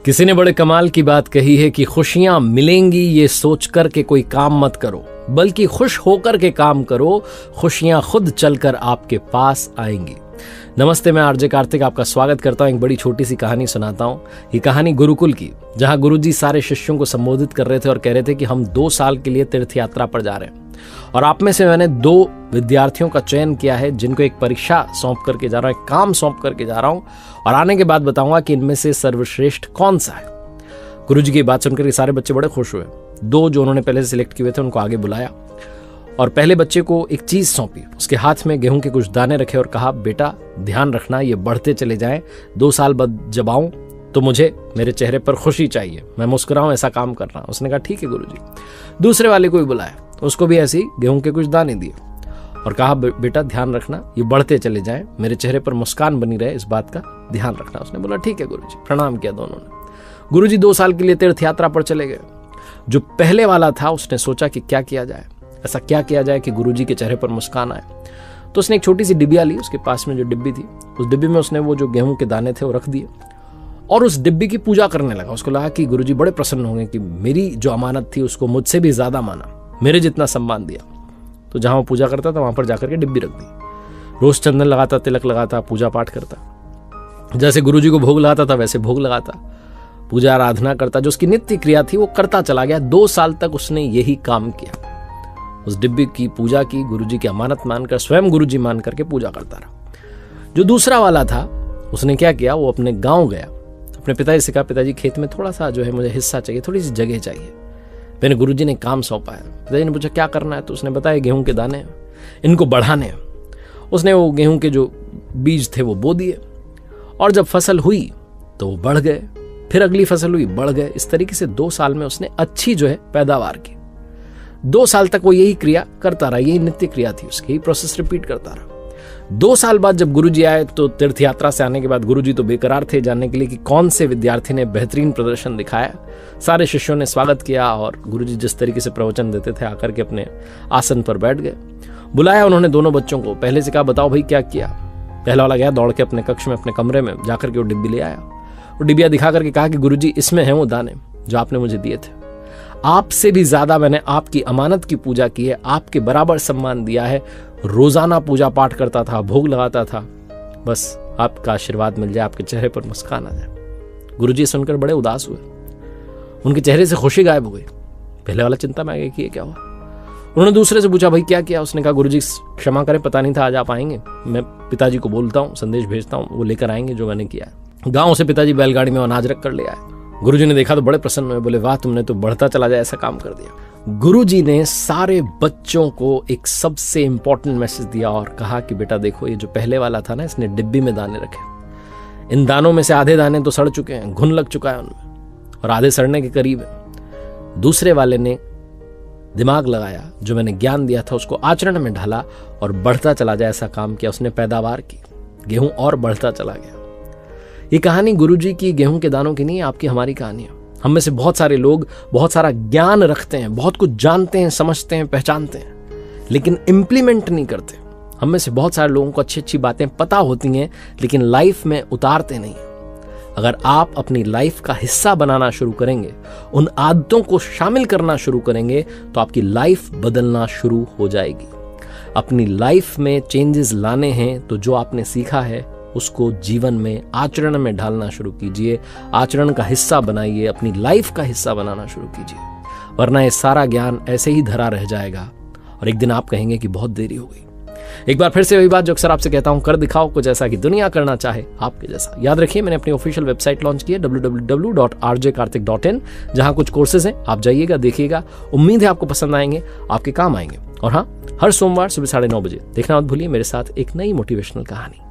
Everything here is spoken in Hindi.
किसी ने बड़े कमाल की बात कही है कि खुशियां मिलेंगी ये सोच कर के कोई काम मत करो, बल्कि खुश होकर के काम करो, खुशियां खुद चलकर आपके पास आएंगी। नमस्ते, मैं आरजे कार्तिक आपका स्वागत करता हूं। एक बड़ी छोटी सी कहानी सुनाता हूं। ये कहानी गुरुकुल की, जहां गुरुजी सारे शिष्यों को संबोधित कर रहे थे और कह रहे थे कि हम 2 साल के लिए तीर्थ यात्रा पर जा रहे हैं और आप में से मैंने 2 विद्यार्थियों का चयन किया है जिनको एक परीक्षा सौंप करके जा रहा हूं, एक काम सौंप करके जा रहा हूं और आने के बाद बताऊंगा कि इनमें से सर्वश्रेष्ठ कौन सा है। गुरुजी की बात सुनकर सारे बच्चे बड़े खुश हुए। 2 जो उन्होंने पहले से सिलेक्ट किए थे उनको आगे बुलाया और पहले बच्चे को एक चीज सौंपी। उसके हाथ में गेहूं के कुछ दाने रखे और कहा, बेटा ध्यान रखना, ये बढ़ते चले जाएं। 2 साल बाद जब आऊं तो मुझे मेरे चेहरे पर खुशी चाहिए, मैं मुस्कुराऊं, ऐसा काम करना। उसने कहा ठीक है गुरुजी। दूसरे वाले को भी बुलाया, उसको भी ऐसे ही गेहूं के कुछ दाने दिए और कहा, बेटा ध्यान रखना, ये बढ़ते चले जाएं, मेरे चेहरे पर मुस्कान बनी रहे, इस बात का ध्यान रखना। उसने बोला ठीक है गुरुजी। प्रणाम किया दोनों ने। गुरुजी 2 साल के लिए तीर्थ यात्रा पर चले गए। जो पहले वाला था उसने सोचा कि क्या किया जाए, ऐसा क्या किया जाए कि गुरुजी के चेहरे पर मुस्कान आए। तो उसने एक छोटी सी डिब्बिया ली, उसके पास में जो डिब्बी थी, उस डिब्बी में उसने वो जो गेहूं के दाने थे वो रख दिए और उस डिब्बी की पूजा करने लगा। उसको लगा कि गुरुजी बड़े प्रसन्न होंगे कि मेरी जो अमानत थी उसको मुझसे भी ज्यादा माना, मेरे जितना सम्मान दिया। तो जहां वो पूजा करता था वहां पर जाकर के डिब्बी रख दी। रोज चंदन लगाता, तिलक लगाता, पूजा पाठ करता, जैसे गुरुजी को भोग लगाता था वैसे भोग लगाता, पूजा आराधना करता, जो उसकी नित्य क्रिया थी वो करता चला गया। 2 साल तक उसने यही काम किया। उस डिब्बी की पूजा की, गुरुजी की अमानत मानकर, स्वयं गुरुजी मान करके पूजा करता रहा। जो दूसरा वाला था उसने क्या किया, वो अपने गांव गया, अपने पिताजी से कहा, पिताजी खेत में थोड़ा सा जो है मुझे हिस्सा चाहिए, थोड़ी सी जगह चाहिए। मैंने गुरुजी ने काम सौंपा है। पिताजी ने पूछा क्या करना है, तो उसने बताया गेहूं के दाने, इनको बढ़ाने हैं। उसने वो गेहूं के जो बीज थे वो बो दिए और जब फसल हुई तो वो बढ़ गए, फिर अगली फसल हुई, बढ़ गए। इस तरीके से 2 साल में उसने अच्छी जो है पैदावार की। 2 साल तक वो यही क्रिया करता रहा, यही नित्य क्रिया थी उसकी, यही प्रोसेस रिपीट करता रहा। 2 साल बाद जब गुरुजी आए तो तीर्थ यात्रा से आने के बाद गुरुजी तो बेकरार थे जानने के लिए कि कौन से विद्यार्थी ने बेहतरीन प्रदर्शन दिखाया। सारे शिष्यों ने स्वागत किया और गुरुजी जिस तरीके से प्रवचन देते थे आकर के अपने आसन पर बैठ गए। बुलाया उन्होंने दोनों बच्चों को, पहले से कहा बताओ भाई क्या किया। पहला वाला गया दौड़ के अपने कक्ष में, अपने कमरे में जाकर के वो डिब्बी ले आया। वो डिब्बिया दिखा करके कहा कि गुरुजी इसमें है वो दाने जो आपने मुझे दिए थे, आपसे भी ज्यादा मैंने आपकी अमानत की पूजा की है, आपके बराबर सम्मान दिया है, रोजाना पूजा पाठ करता था, भोग लगाता था, बस आपका आशीर्वाद मिल जाए, आपके चेहरे पर मुस्कान आ जाए। गुरुजी सुनकर बड़े उदास हुए, उनके चेहरे से खुशी गायब हो गई। पहले वाला चिंता में आ गया कि ये क्या हुआ। उन्होंने दूसरे से पूछा भाई क्या किया। उसने कहा गुरुजी क्षमा करें, पता नहीं था आज आप आएंगे, मैं पिताजी को बोलता हूँ, संदेश भेजता हूँ, वो लेकर आएंगे जो मैंने किया है। गाँव से पिताजी बैलगाड़ी में अनाज रख कर ले आए। गुरुजी ने देखा तो बड़े प्रसन्न हुए, बोले वाह तुमने तो बढ़ता चला जाए ऐसा काम कर दिया। गुरुजी ने सारे बच्चों को एक सबसे इंपॉर्टेंट मैसेज दिया और कहा कि बेटा देखो, ये जो पहले वाला था ना, इसने डिब्बी में दाने रखे, इन दानों में से आधे दाने तो सड़ चुके हैं, घुन लग चुका है उनमें और आधे सड़ने के करीब है। दूसरे वाले ने दिमाग लगाया, जो मैंने ज्ञान दिया था उसको आचरण में ढाला और बढ़ता चला जाए ऐसा काम किया। उसने पैदावार की, गेहूं और बढ़ता चला गया। ये कहानी गुरुजी की गेहूं के दानों की नहीं है, आपकी हमारी कहानी है। हम में से बहुत सारे लोग बहुत सारा ज्ञान रखते हैं, बहुत कुछ जानते हैं, समझते हैं, पहचानते हैं, लेकिन इंप्लीमेंट नहीं करते। हम में से बहुत सारे लोगों को अच्छी अच्छी बातें पता होती हैं लेकिन लाइफ में उतारते नहीं। अगर आप अपनी लाइफ का हिस्सा बनाना शुरू करेंगे, उन आदतों को शामिल करना शुरू करेंगे, तो आपकी लाइफ बदलना शुरू हो जाएगी। अपनी लाइफ में चेंजेस लाने हैं तो जो आपने सीखा है उसको जीवन में आचरण में ढालना शुरू कीजिए, आचरण का हिस्सा बनाइए, अपनी लाइफ का हिस्सा बनाना शुरू कीजिए, वरना ये सारा ज्ञान ऐसे ही धरा रह जाएगा और एक दिन आप कहेंगे कि बहुत देरी हो गई। एक बार फिर से वही बात जो अक्सर आपसे कहता हूं, कर दिखाओ कुछ ऐसा कि दुनिया करना चाहे आपके जैसा। याद रखिए मैंने अपनी ऑफिशियल वेबसाइट लॉन्च की है www.rjkartik.in, जहां कुछ कोर्सेज हैं, आप जाइएगा, देखिएगा। उम्मीद है आपको पसंद आएंगे, आपके काम आएंगे। और हाँ, हर सोमवार सुबह 9:30 बजे देखना मत भूलिए मेरे साथ एक नई मोटिवेशनल कहानी।